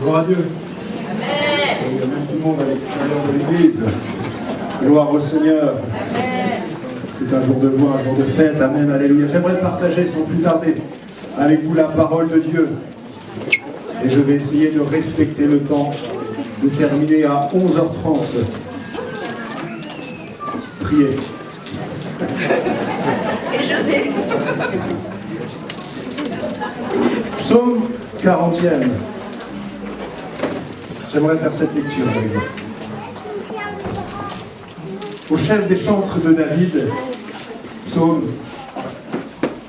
Gloire à Dieu. Amen. Il y a même du monde à l'extérieur de l'église. Gloire au Seigneur. C'est un jour de joie, un jour de fête. Amen, alléluia. J'aimerais partager sans plus tarder avec vous la parole de Dieu. Et je vais essayer de respecter le temps, de terminer à 11h30. Priez. Et je n'ai. Psaume 40e. J'aimerais faire cette lecture avec vous. Au chef des chantres de David, psaume.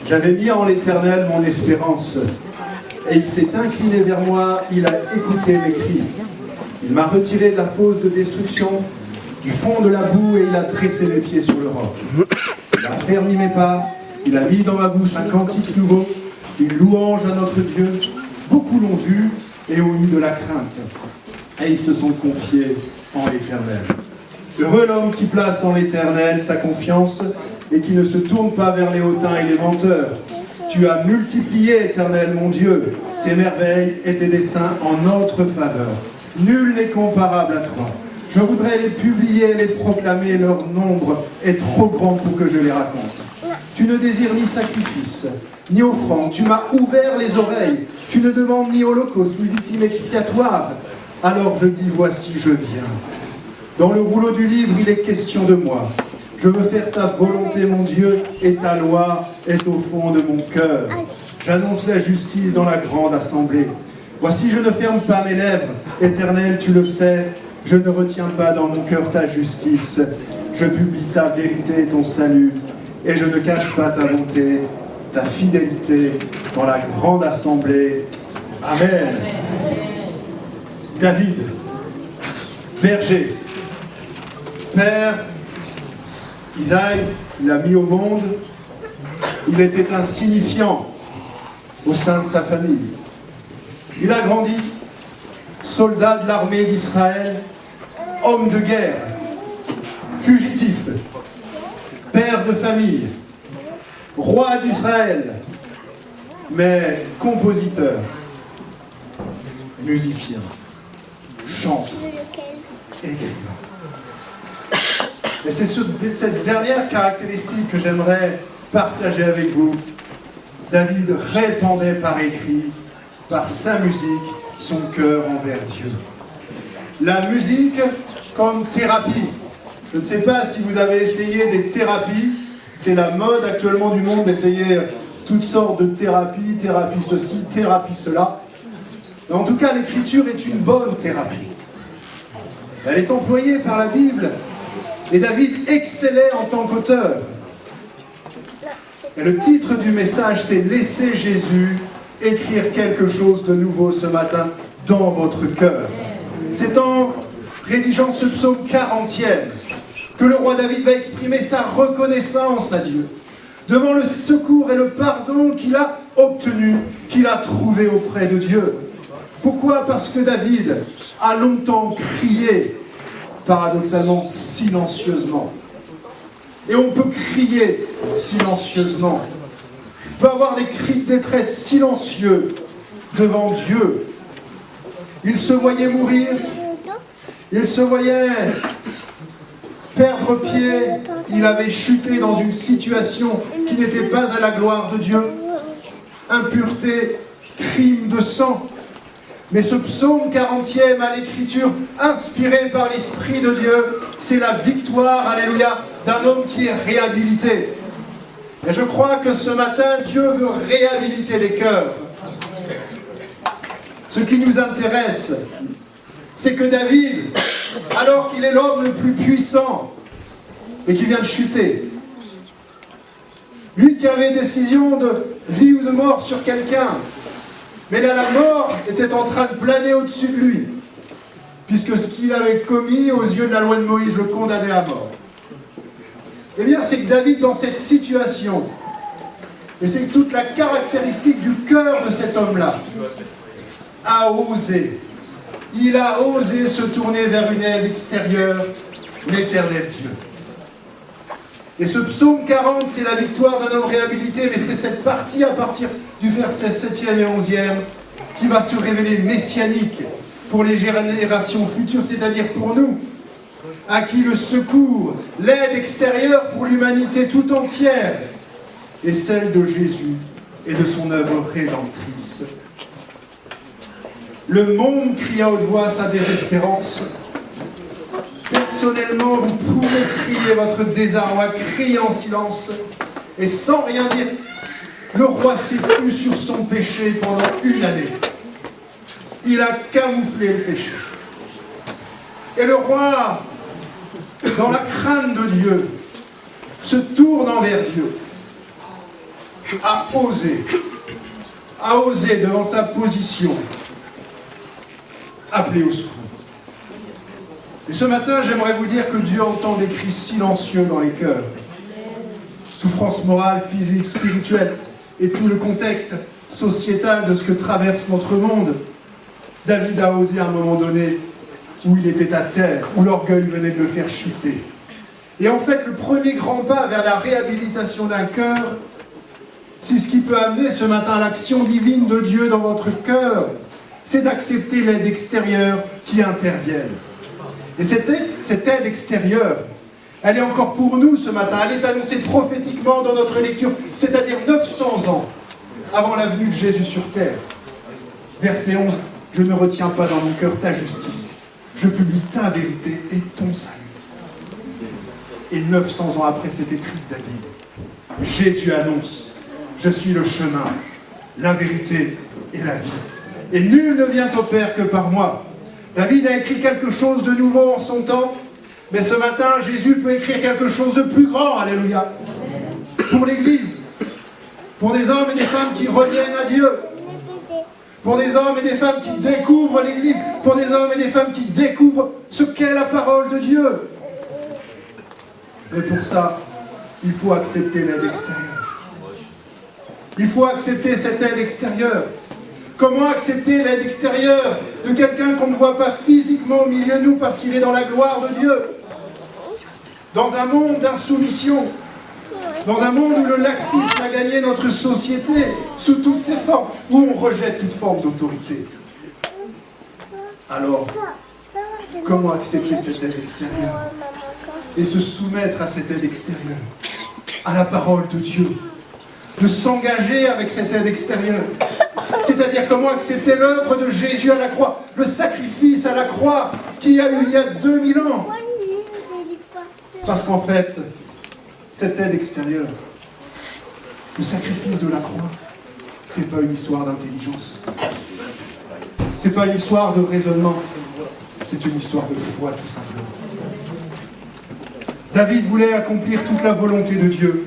J'avais mis en l'Éternel mon espérance, et il s'est incliné vers moi, il a écouté mes cris. Il m'a retiré de la fosse de destruction, du fond de la boue, et il a dressé mes pieds sur le roc. Il a affermi mes pas, il a mis dans ma bouche un cantique nouveau, une louange à notre Dieu. Beaucoup l'ont vu et ont eu de la crainte, et ils se sont confiés en l'Éternel. Heureux l'homme qui place en l'Éternel sa confiance et qui ne se tourne pas vers les hautains et les menteurs. Tu as multiplié, Éternel mon Dieu, tes merveilles et tes desseins en notre faveur. Nul n'est comparable à toi. Je voudrais les publier, les proclamer, leur nombre est trop grand pour que je les raconte. Tu ne désires ni sacrifice, ni offrande. Tu m'as ouvert les oreilles. Tu ne demandes ni holocauste, ni victime expiatoire. Alors je dis, voici, je viens. Dans le rouleau du livre, il est question de moi. Je veux faire ta volonté, mon Dieu, et ta loi est au fond de mon cœur. J'annonce la justice dans la grande assemblée. Voici, je ne ferme pas mes lèvres. Éternel, tu le sais, je ne retiens pas dans mon cœur ta justice. Je publie ta vérité et ton salut, et je ne cache pas ta bonté, ta fidélité dans la grande assemblée. Amen. David, berger, père, Isaïe, il a mis au monde, il était insignifiant au sein de sa famille. Il a grandi, soldat de l'armée d'Israël, homme de guerre, fugitif, père de famille, roi d'Israël, mais compositeur, musicien, chanteur, écrivain. Et c'est cette dernière caractéristique que j'aimerais partager avec vous. David répandait par écrit, par sa musique, son cœur envers Dieu. La musique comme thérapie. Je ne sais pas si vous avez essayé des thérapies. C'est la mode actuellement du monde d'essayer toutes sortes de thérapies, thérapie ceci, thérapie cela. Mais en tout cas, l'écriture est une bonne thérapie. Elle est employée par la Bible. Et David excellait en tant qu'auteur. Et le titre du message, c'est « Laissez Jésus écrire quelque chose de nouveau ce matin dans votre cœur ». C'est en rédigeant ce psaume 40e que le roi David va exprimer sa reconnaissance à Dieu devant le secours et le pardon qu'il a obtenu, qu'il a trouvé auprès de Dieu. Pourquoi? Parce que David a longtemps crié, paradoxalement, silencieusement. Et on peut crier silencieusement. On peut avoir des cris de détresse silencieux devant Dieu. Il se voyait mourir, il se voyait perdre pied, il avait chuté dans une situation qui n'était pas à la gloire de Dieu. Impureté, crime de sang. Mais ce psaume 40e à l'écriture, inspiré par l'Esprit de Dieu, c'est la victoire, alléluia, d'un homme qui est réhabilité. Et je crois que ce matin, Dieu veut réhabiliter les cœurs. Ce qui nous intéresse, c'est que David, alors qu'il est l'homme le plus puissant, et qui vient de chuter, lui qui avait décision de vie ou de mort sur quelqu'un, mais là, la mort était en train de planer au-dessus de lui, puisque ce qu'il avait commis aux yeux de la loi de Moïse le condamnait à mort. Eh bien, c'est que David, dans cette situation, et c'est toute la caractéristique du cœur de cet homme-là, a osé. Il a osé se tourner vers une aide extérieure, l'Éternel Dieu. Et ce psaume 40, c'est la victoire d'un homme réhabilité, mais c'est cette partie à partir du verset 7e et 11e qui va se révéler messianique. pour les générations futures, c'est-à-dire pour nous, à qui le secours, l'aide extérieure pour l'humanité tout entière est celle de Jésus et de son œuvre rédemptrice. Le monde crie à haute voix sa désespérance. Personnellement, vous pouvez crier votre désarroi, crier en silence, et sans rien dire. Le roi s'est tenu sur son péché pendant une année. Il a camouflé le péché. Et le roi, dans la crainte de Dieu, se tourne envers Dieu, a osé devant sa position, appeler au secours. Et ce matin, j'aimerais vous dire que Dieu entend des cris silencieux dans les cœurs. Souffrance morale, physique, spirituelle, et tout le contexte sociétal de ce que traverse notre monde. David a osé à un moment donné où il était à terre, où l'orgueil venait de le faire chuter. Et en fait, le premier grand pas vers la réhabilitation d'un cœur, c'est ce qui peut amener ce matin l'action divine de Dieu dans votre cœur, c'est d'accepter l'aide extérieure qui intervienne. Et cette aide extérieure, elle est encore pour nous ce matin, elle est annoncée prophétiquement dans notre lecture, c'est-à-dire 900 ans avant la venue de Jésus sur terre. Verset 11, « Je ne retiens pas dans mon cœur ta justice, je publie ta vérité et ton salut. » Et 900 ans après, c'est écrit de David. Jésus annonce, « Je suis le chemin, la vérité et la vie. Et nul ne vient au Père que par moi. » David a écrit quelque chose de nouveau en son temps, mais ce matin, Jésus peut écrire quelque chose de plus grand, alléluia, pour l'Église, pour des hommes et des femmes qui reviennent à Dieu, pour des hommes et des femmes qui découvrent l'Église, pour des hommes et des femmes qui découvrent ce qu'est la parole de Dieu. Mais pour ça, il faut accepter l'aide extérieure. Il faut accepter cette aide extérieure. Comment accepter l'aide extérieure de quelqu'un qu'on ne voit pas physiquement au milieu de nous parce qu'il est dans la gloire de Dieu? Dans un monde d'insoumission, dans un monde où le laxisme a gagné notre société sous toutes ses formes, où on rejette toute forme d'autorité. Alors, comment accepter cette aide extérieure et se soumettre à cette aide extérieure, à la parole de Dieu, de s'engager avec cette aide extérieure? C'est-à-dire comment accepter l'œuvre de Jésus à la croix, le sacrifice à la croix qu'il y a eu il y a 2000 ans. Parce qu'en fait, cette aide extérieure, le sacrifice de la croix, c'est pas une histoire d'intelligence. C'est pas une histoire de raisonnement. C'est une histoire de foi, tout simplement. David voulait accomplir toute la volonté de Dieu.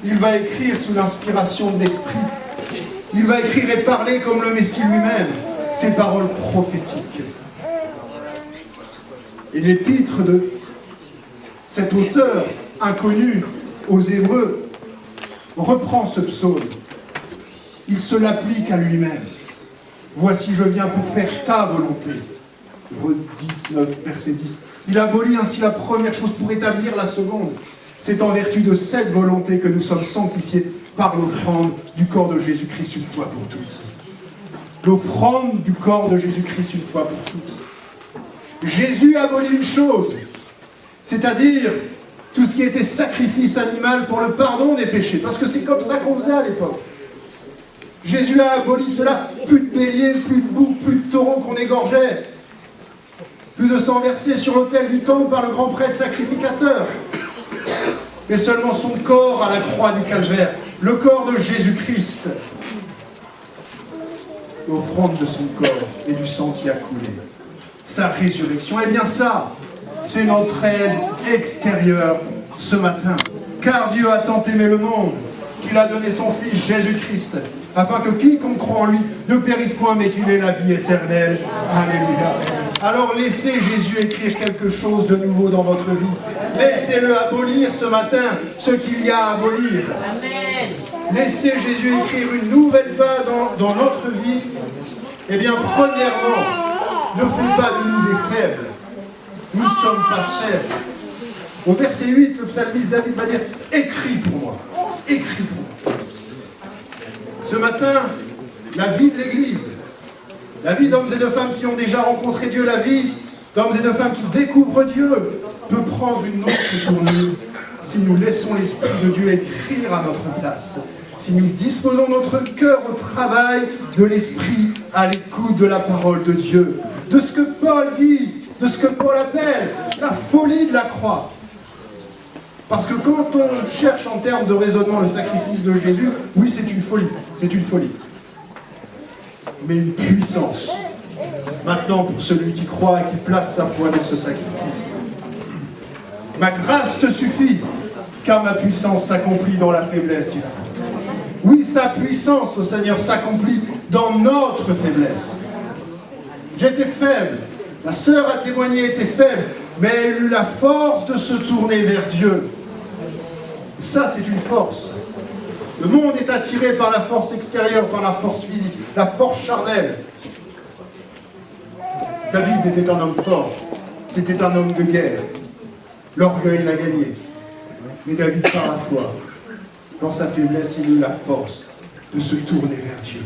Il va écrire sous l'inspiration de l'Esprit. Il va écrire et parler comme le Messie lui-même, ces paroles prophétiques. Et l'épître de cet auteur inconnu aux Hébreux reprend ce psaume. Il se l'applique à lui-même. Voici, je viens pour faire ta volonté. Hébreux 19, verset 10. Il abolit ainsi la première chose pour établir la seconde. C'est en vertu de cette volonté que nous sommes sanctifiés par l'offrande du corps de Jésus-Christ une fois pour toutes. L'offrande du corps de Jésus-Christ une fois pour toutes. Jésus abolit une chose, c'est-à-dire tout ce qui était sacrifice animal pour le pardon des péchés, parce que c'est comme ça qu'on faisait à l'époque. Jésus a aboli cela, plus de béliers, plus de boucs, plus de taureaux qu'on égorgeait, plus de sang versé sur l'autel du temple par le grand prêtre sacrificateur, mais seulement son corps à la croix du calvaire, le corps de Jésus-Christ, l'offrande de son corps et du sang qui a coulé, sa résurrection. Eh bien ça, c'est notre aide extérieure ce matin. Car Dieu a tant aimé le monde qu'il a donné son Fils Jésus-Christ, afin que quiconque croit en lui ne périsse point, mais qu'il ait la vie éternelle. Alléluia. Alors laissez Jésus écrire quelque chose de nouveau dans votre vie. Laissez-le abolir ce matin ce qu'il y a à abolir. Amen. Laissez Jésus écrire une nouvelle page dans notre vie. Eh bien, premièrement, ne faites pas de nous des faibles. Nous ne sommes pas faibles. Au verset 8, le psalmiste David va dire « Écris pour moi, écris pour moi ». Ce matin, la vie de l'Église, La vie d'hommes et de femmes qui ont déjà rencontré Dieu, la vie d'hommes et de femmes qui découvrent Dieu peut prendre une autre tournure si nous laissons l'Esprit de Dieu écrire à notre place. Si nous disposons notre cœur au travail de l'Esprit, à l'écoute de la parole de Dieu, de ce que Paul dit, de ce que Paul appelle la folie de la croix. Parce que quand on cherche en termes de raisonnement le sacrifice de Jésus, oui, c'est une folie, mais une puissance. Maintenant, pour celui qui croit et qui place sa foi dans ce sacrifice. Ma grâce te suffit, car ma puissance s'accomplit dans la faiblesse, dit l'apôtre. Oui, sa puissance, au Seigneur, s'accomplit dans notre faiblesse. J'étais faible, ma sœur a témoigné, était faible, mais elle a eu la force de se tourner vers Dieu. Et ça, c'est une force. Le monde est attiré par la force extérieure, par la force physique, la force charnelle. David était un homme fort, c'était un homme de guerre. L'orgueil l'a gagné. Mais David, par la foi, dans sa faiblesse, il a eu la force de se tourner vers Dieu.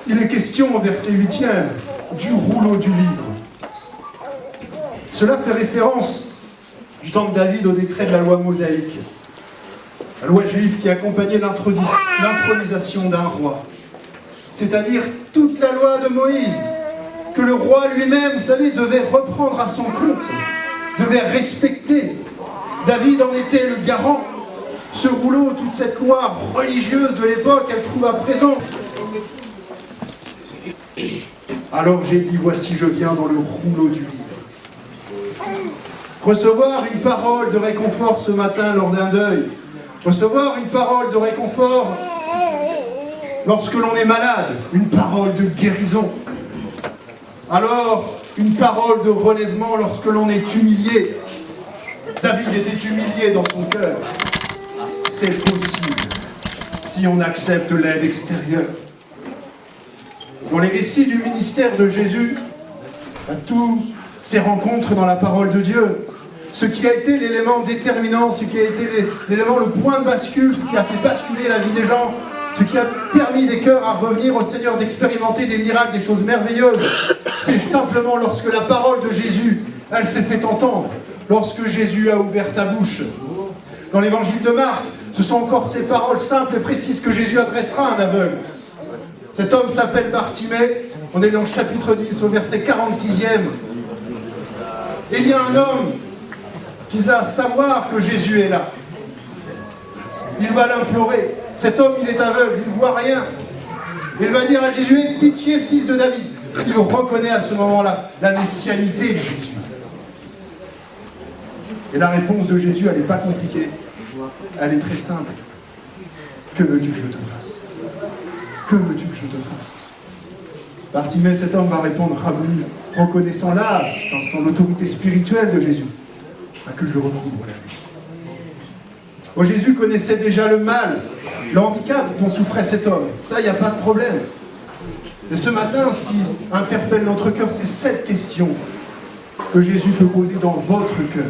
Il est question au verset 8e du rouleau du livre. Cela fait référence du temps de David au décret de la loi mosaïque. La loi juive qui accompagnait l'intronisation d'un roi. C'est-à-dire toute la loi de Moïse, que le roi lui-même, vous savez, devait reprendre à son compte, devait respecter. David en était le garant. Ce rouleau, toute cette loi religieuse de l'époque, elle trouve à présent. Alors j'ai dit, voici je viens dans le rouleau du livre. Recevoir une parole de réconfort ce matin lors d'un deuil. Recevoir une parole de réconfort lorsque l'on est malade. Une parole de guérison. Alors, une parole de relèvement lorsque l'on est humilié. David était humilié dans son cœur. C'est possible si on accepte l'aide extérieure. Dans les récits du ministère de Jésus, à tous ces rencontres dans la parole de Dieu, ce qui a été l'élément déterminant, ce qui a été l'élément, le point de bascule, ce qui a fait basculer la vie des gens, ce qui a permis des cœurs à revenir au Seigneur, d'expérimenter des miracles, des choses merveilleuses, c'est simplement lorsque la parole de Jésus, elle s'est fait entendre, lorsque Jésus a ouvert sa bouche. Dans l'évangile de Marc, ce sont encore ces paroles simples et précises que Jésus adressera à un aveugle. Cet homme s'appelle Bartimée, on est dans le chapitre 10, au verset 46e. Et il y a un homme qui va savoir que Jésus est là. Il va l'implorer. Cet homme, il est aveugle, il ne voit rien. Il va dire à Jésus, aie pitié, fils de David. Il reconnaît à ce moment-là la messianité de Jésus. Et la réponse de Jésus, elle n'est pas compliquée. Elle est très simple. Que veux-tu que je te fasse? Que veux-tu que je te fasse? Bartimée, cet homme va répondre, Rabouni, reconnaissant là, dans l'autorité spirituelle de Jésus, que je recouvre la vie. Oh, Jésus connaissait déjà le mal, le handicap dont souffrait cet homme. Ça, il n'y a pas de problème. Et ce matin, ce qui interpelle notre cœur, c'est cette question que Jésus peut poser dans votre cœur.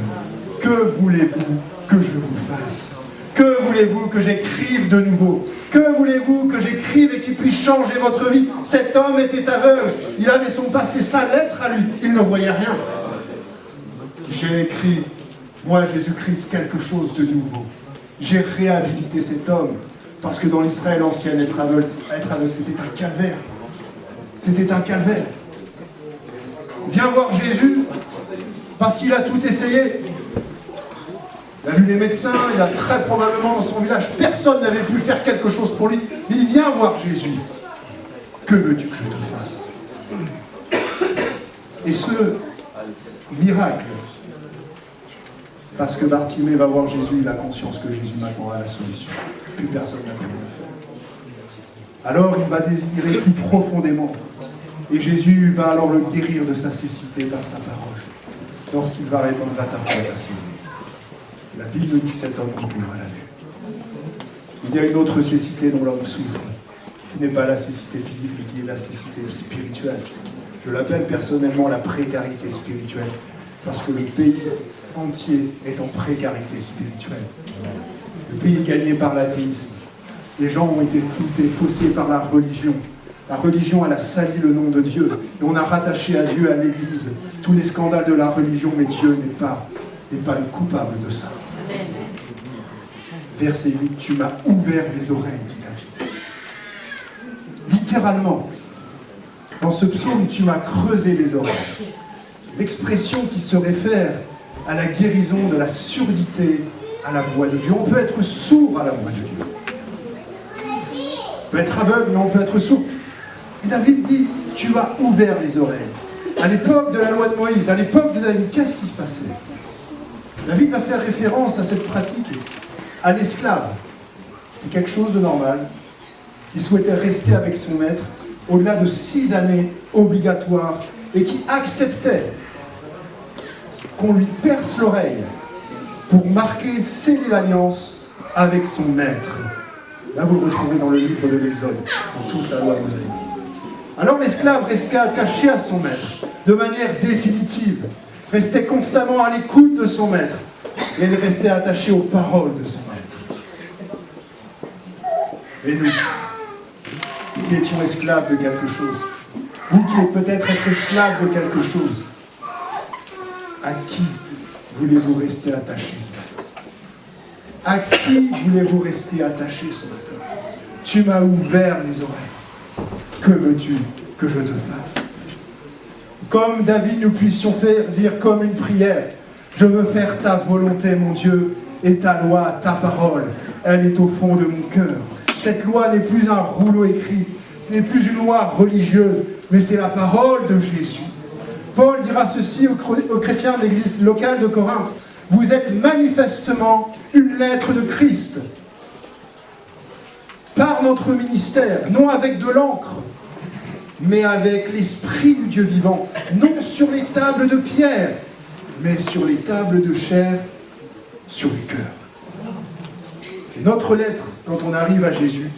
Que voulez-vous que je vous fasse? Que voulez-vous que j'écrive de nouveau? Que voulez-vous que j'écrive et qui puisse changer votre vie? Cet homme était aveugle. Il avait son passé, sa lettre à lui. Il ne voyait rien. J'ai écrit, moi Jésus-Christ, quelque chose de nouveau. J'ai réhabilité cet homme. Parce que dans l'Israël ancienne, être aveugle, c'était un calvaire. C'était un calvaire. Viens voir Jésus, parce qu'il a tout essayé. Il a vu les médecins, il a très probablement dans son village, personne n'avait pu faire quelque chose pour lui. Mais il vient voir Jésus. Que veux-tu que je te fasse? Et ce miracle, parce que Bartimée va voir Jésus, il a conscience que Jésus maintenant a la solution. Plus personne n'a pu le faire. Alors il va désirer plus profondément. Et Jésus va alors le guérir de sa cécité par sa parole. Lorsqu'il va répondre, va ta foi t'a sauvé. La Bible dit que cet homme retrouvera la vue. Il y a une autre cécité dont l'homme souffre, qui n'est pas la cécité physique, mais qui est la cécité spirituelle. Je l'appelle personnellement la précarité spirituelle, parce que le pays entier est en précarité spirituelle. Le pays est gagné par l'athéisme. Les gens ont été floutés, faussés par la religion. La religion, elle a sali le nom de Dieu. Et on a rattaché à Dieu, à l'Église, tous les scandales de la religion, mais Dieu n'est pas le coupable de ça. Verset 8, tu m'as ouvert les oreilles, dit David. Littéralement, dans ce psaume, tu m'as creusé les oreilles. L'expression qui se réfère à la guérison de la surdité à la voix de Dieu. On peut être sourd à la voix de Dieu. On peut être aveugle, mais on peut être sourd. Et David dit, tu m'as ouvert les oreilles. À l'époque de la loi de Moïse, à l'époque de David, qu'est-ce qui se passait? David va faire référence à cette pratique, à l'esclave, qui est quelque chose de normal, qui souhaitait rester avec son maître au-delà de 6 années obligatoires et qui acceptait qu'on lui perce l'oreille pour marquer, sceller l'alliance avec son maître. Là, vous le retrouvez dans le livre de l'Exode, dans toute la loi mosaïque. Alors l'esclave restait attaché à son maître, de manière définitive, restait constamment à l'écoute de son maître, et elle restait attachée aux paroles de son maître. Et nous, qui étions esclaves de quelque chose, vous qui êtes peut-être esclaves de quelque chose, à qui voulez-vous rester attaché ce matin? À qui voulez-vous rester attaché ce matin? Tu m'as ouvert les oreilles. Que veux-tu que je te fasse? Comme David, nous puissions faire dire comme une prière, je veux faire ta volonté, mon Dieu, et ta loi, ta parole, elle est au fond de mon cœur. Cette loi n'est plus un rouleau écrit, ce n'est plus une loi religieuse, mais c'est la parole de Jésus. Paul dira ceci aux chrétiens de l'église locale de Corinthe. Vous êtes manifestement une lettre de Christ. Par notre ministère, non avec de l'encre, mais avec l'Esprit du Dieu vivant, non sur les tables de pierre, mais sur les tables de chair, sur les cœurs. Et notre lettre, quand on arrive à Jésus,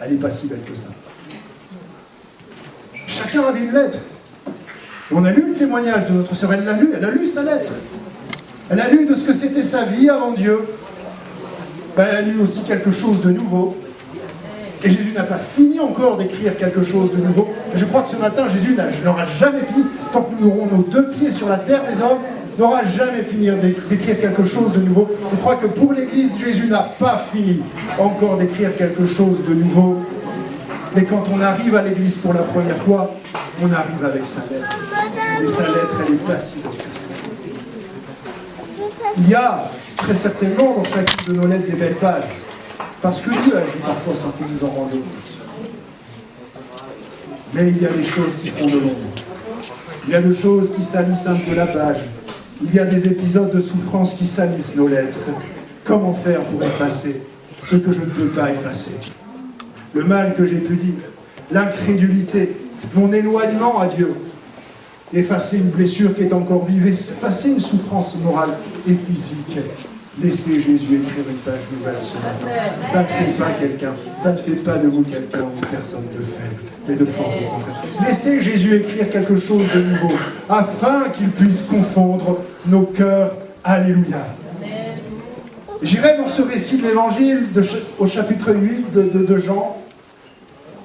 elle n'est pas si belle que ça. Chacun avait une lettre. Et on a lu le témoignage de notre sœur, elle a lu sa lettre. Elle a lu de ce que c'était sa vie avant Dieu. Ben, elle a lu aussi quelque chose de nouveau. Et Jésus n'a pas fini encore d'écrire quelque chose de nouveau. Et je crois que ce matin, Jésus n'aura jamais fini. Tant que nous aurons nos 2 pieds sur la terre, les hommes, n'aura jamais fini d'écrire quelque chose de nouveau. Je crois que pour l'Église, Jésus n'a pas fini encore d'écrire quelque chose de nouveau. Mais quand on arrive à l'Église pour la première fois, on arrive avec sa lettre. Et sa lettre, elle n'est pas si belle que ça. Il y a très certainement dans chacune de nos lettres des belles pages. Parce que Dieu agit parfois sans que nous en rendions compte. Mais il y a des choses qui font de l'ombre. Il y a des choses qui salissent un peu la page. Il y a des épisodes de souffrance qui salissent nos lettres. Comment faire pour effacer ce que je ne peux pas effacer? Le mal que j'ai pu dire, l'incrédulité, mon éloignement à Dieu, effacer une blessure qui est encore vive, effacer une souffrance morale et physique. Laissez Jésus écrire une page nouvelle ce matin. Ça ne fait pas quelqu'un, ça ne fait pas de vous quelqu'un ou une personne de faible, mais de fort au contraire. Laissez Jésus écrire quelque chose de nouveau, afin qu'il puisse confondre nos cœurs. Alléluia. J'irai dans ce récit de l'Évangile au chapitre 8 de Jean.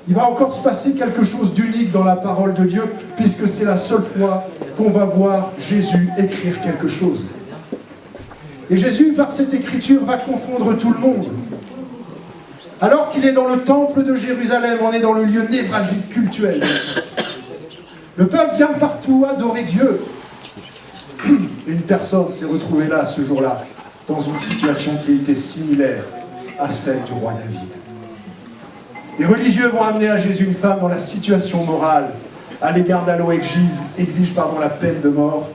Il va encore se passer quelque chose d'unique dans la parole de Dieu, puisque c'est la seule fois qu'on va voir Jésus écrire quelque chose. Et Jésus, par cette écriture, va confondre tout le monde. Alors qu'il est dans le temple de Jérusalem, on est dans le lieu névralgique cultuel. Le peuple vient partout adorer Dieu. Et une personne s'est retrouvée là, ce jour-là, dans une situation qui était similaire à celle du roi David. Les religieux vont amener à Jésus une femme dont la situation morale à l'égard de la loi exige la peine de mort.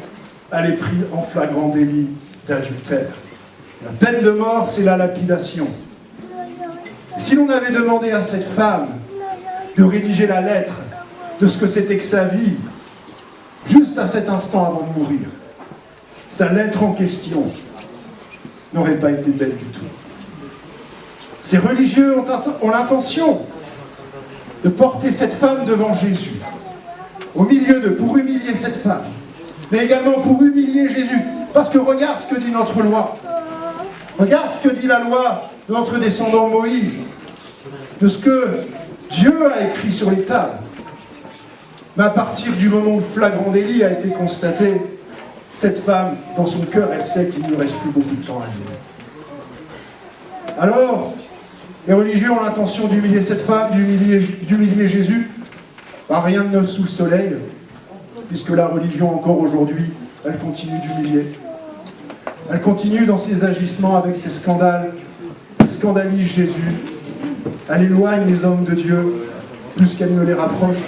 Elle est prise en flagrant délit d'adultère. La peine de mort, c'est la lapidation. Si l'on avait demandé à cette femme de rédiger la lettre de ce que c'était que sa vie, juste à cet instant avant de mourir, sa lettre en question n'aurait pas été belle du tout. Ces religieux ont l'intention de porter cette femme devant Jésus, pour humilier cette femme, mais également pour humilier Jésus. Parce que regarde ce que dit notre loi. Regarde ce que dit la loi de notre descendant Moïse, de ce que Dieu a écrit sur les tables. Mais à partir du moment où le flagrant délit a été constaté, cette femme, dans son cœur, elle sait qu'il ne lui reste plus beaucoup de temps à vivre. Alors, les religieux ont l'intention d'humilier cette femme, d'humilier Jésus. Rien de neuf sous le soleil, puisque la religion, encore aujourd'hui, elle continue d'humilier. Elle continue dans ses agissements avec ses scandales. Elle scandalise Jésus. Elle éloigne les hommes de Dieu plus qu'elle ne les rapproche.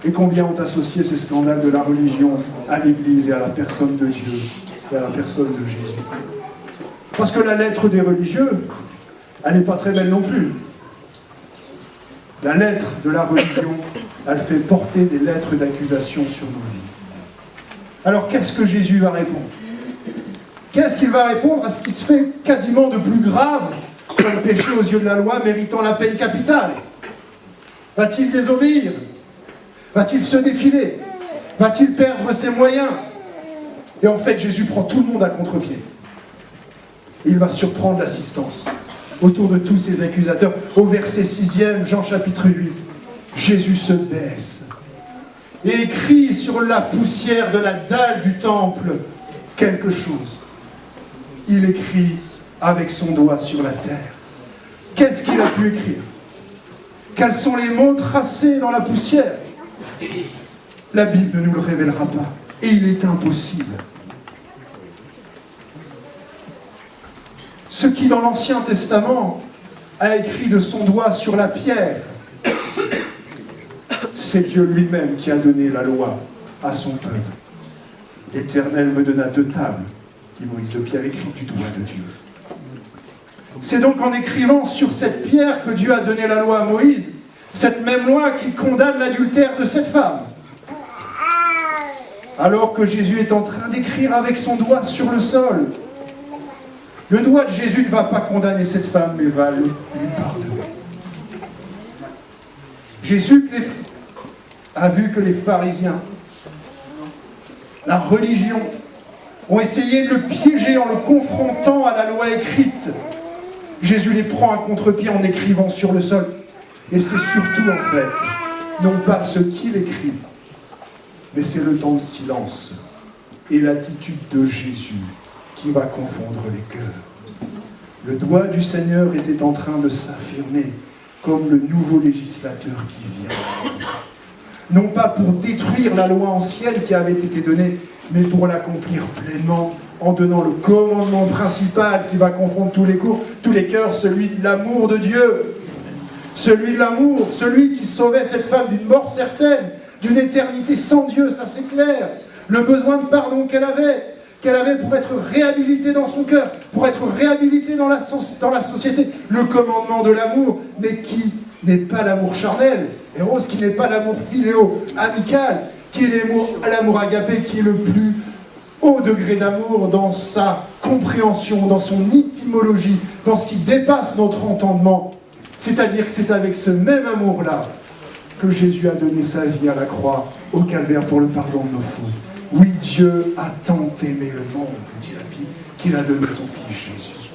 Et combien ont associé ces scandales de la religion à l'Église et à la personne de Dieu et à la personne de Jésus. Parce que la lettre des religieux, elle n'est pas très belle non plus. La lettre de la religion, elle fait porter des lettres d'accusation sur nos vies. Alors qu'est-ce que Jésus va répondre? Qu'est-ce qu'il va répondre à ce qui se fait quasiment de plus grave que le péché aux yeux de la loi méritant la peine capitale? Va-t-il désobéir? Va-t-il se défiler? Va-t-il perdre ses moyens? Et en fait, Jésus prend tout le monde à contre-pied. Il va surprendre l'assistance autour de tous ses accusateurs. Au verset 6e, Jean chapitre 8, Jésus se baisse et écrit sur la poussière de la dalle du temple quelque chose. Il écrit avec son doigt sur la terre. Qu'est-ce qu'il a pu écrire? Quels sont les mots tracés dans la poussière? La Bible ne nous le révélera pas. Et il est impossible. Ce qui, dans l'Ancien Testament, a écrit de son doigt sur la pierre, c'est Dieu lui-même qui a donné la loi à son peuple. L'Éternel me donna 2 tables, dit Moïse, de pierre écrite du doigt de Dieu. C'est donc en écrivant sur cette pierre que Dieu a donné la loi à Moïse, cette même loi qui condamne l'adultère de cette femme. Alors que Jésus est en train d'écrire avec son doigt sur le sol, le doigt de Jésus ne va pas condamner cette femme, mais va lui pardonner. Jésus a vu que les pharisiens, la religion, ont essayé de le piéger en le confrontant à la loi écrite. Jésus les prend à contre-pied en écrivant sur le sol. Et c'est surtout, en fait, non pas ce qu'il écrit, mais c'est le temps de silence et l'attitude de Jésus qui va confondre les cœurs. Le doigt du Seigneur était en train de s'affirmer comme le nouveau législateur qui vient. Non pas pour détruire la loi ancienne qui avait été donnée, mais pour l'accomplir pleinement en donnant le commandement principal qui va confondre tous les cœurs, celui de l'amour de Dieu. Celui de l'amour, celui qui sauvait cette femme d'une mort certaine, d'une éternité sans Dieu, ça c'est clair. Le besoin de pardon qu'elle avait pour être réhabilitée dans son cœur, pour être réhabilitée dans la société. Le commandement de l'amour, mais qui n'est pas l'amour charnel, Eros, qui n'est pas l'amour philéo, amical, qui est l'amour agapé, qui est le plus haut degré d'amour dans sa compréhension, dans son étymologie, dans ce qui dépasse notre entendement. C'est-à-dire que c'est avec ce même amour-là que Jésus a donné sa vie à la croix, au calvaire, pour le pardon de nos fautes. Oui, Dieu a tant aimé le monde, dit la Bible, qu'il a donné son Fils Jésus.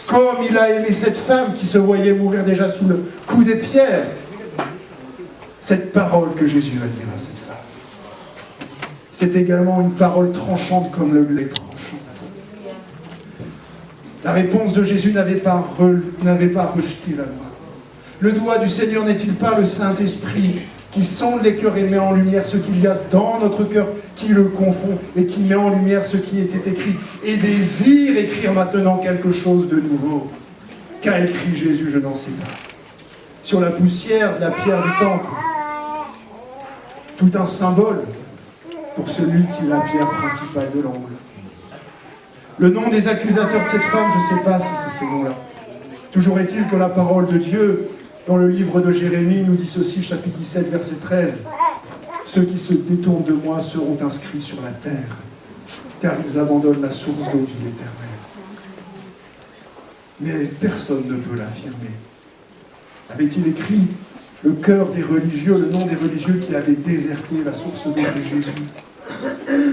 Comme il a aimé cette femme qui se voyait mourir déjà sous le coup des pierres. Cette parole que Jésus va dire à cette femme, c'est également une parole tranchante comme le lait tranchant. La réponse de Jésus n'avait pas rejeté la loi. Le doigt du Seigneur n'est-il pas le Saint-Esprit qui sonde les cœurs et met en lumière ce qu'il y a dans notre cœur, qui le confond et qui met en lumière ce qui était écrit et désire écrire maintenant quelque chose de nouveau? Qu'a écrit Jésus, je n'en sais pas. Sur la poussière de la pierre du temple, tout un symbole pour celui qui est la pierre principale de l'angle. Le nom des accusateurs de cette femme, je ne sais pas si c'est ces noms-là. Toujours est-il que la parole de Dieu, dans le livre de Jérémie, nous dit ceci, chapitre 17, verset 13. « Ceux qui se détournent de moi seront inscrits sur la terre, car ils abandonnent la source d'eau de l'Éternel. » Mais personne ne peut l'affirmer. Avait-il écrit le cœur des religieux, le nom des religieux qui avaient déserté la source d'eau de Jésus?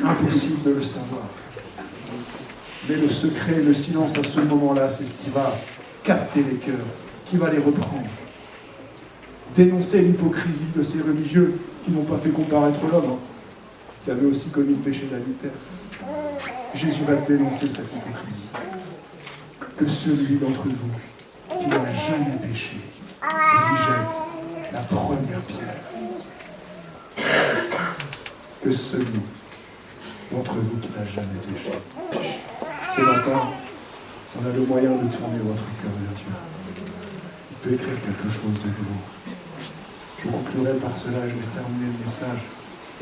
Impossible de le savoir. Mais le secret, le silence à ce moment-là, c'est ce qui va capter les cœurs, qui va les reprendre. dénonçait l'hypocrisie de ces religieux qui n'ont pas fait comparaître l'homme, qui avait aussi commis le péché d'adultère. Jésus va dénoncer cette hypocrisie. Que celui d'entre vous qui n'a jamais péché lui jette la première pierre. Que celui d'entre vous qui n'a jamais péché. Ce matin, on a le moyen de tourner votre cœur vers Dieu. Il peut écrire quelque chose de nouveau. Je conclurai par cela, je vais terminer le message.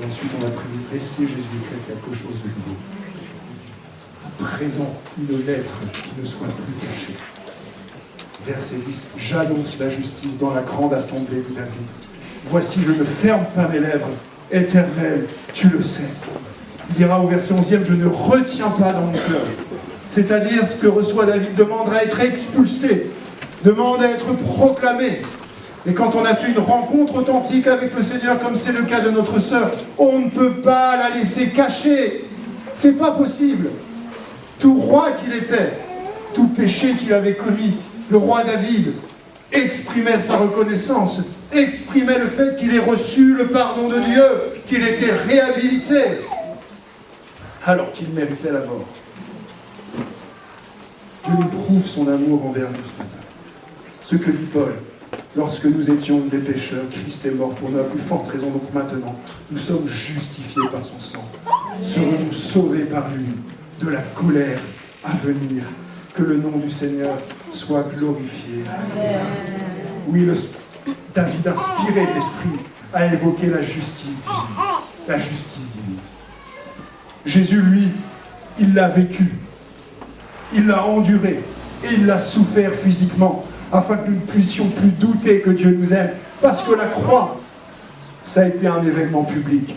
Et ensuite, on va prier. Laissez Jésus écrire quelque chose de nouveau. À présent, une lettre qui ne soit plus cachée. Verset 10. J'annonce la justice dans la grande assemblée de David. Voici, je ne ferme pas mes lèvres. Éternel, tu le sais. Il dira au verset 11e, je ne retiens pas dans mon cœur. C'est-à-dire, ce que reçoit David demande à être expulsé, demande à être proclamé. Et quand on a fait une rencontre authentique avec le Seigneur, comme c'est le cas de notre sœur, on ne peut pas la laisser cacher. C'est pas possible. Tout roi qu'il était, tout péché qu'il avait commis, le roi David exprimait sa reconnaissance, exprimait le fait qu'il ait reçu le pardon de Dieu, qu'il était réhabilité, alors qu'il méritait la mort. Dieu nous prouve son amour envers nous ce matin. Ce que dit Paul, lorsque nous étions des pécheurs, Christ est mort pour nous, à plus forte raison. Donc maintenant, nous sommes justifiés par son sang. Serons-nous sauvés par lui de la colère à venir. Que le nom du Seigneur soit glorifié. Oui, David, inspiré de l'Esprit, a évoqué la justice divine. La justice divine. Jésus, lui, il l'a vécu. Il l'a enduré. Et il l'a souffert physiquement, afin que nous ne puissions plus douter que Dieu nous aime. Parce que la croix, ça a été un événement public.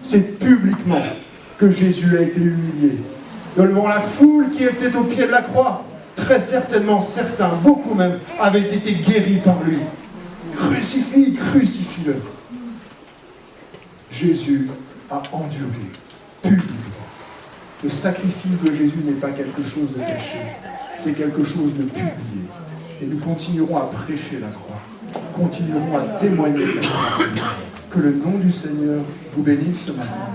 C'est publiquement que Jésus a été humilié. Devant la foule qui était au pied de la croix, très certainement, certains, beaucoup même, avaient été guéris par lui. Crucifie-le. Jésus a enduré publiquement. Le sacrifice de Jésus n'est pas quelque chose de caché, c'est quelque chose de publié. Et nous continuerons à prêcher la croix, continuerons à témoigner de la croix. Que le nom du Seigneur vous bénisse ce matin.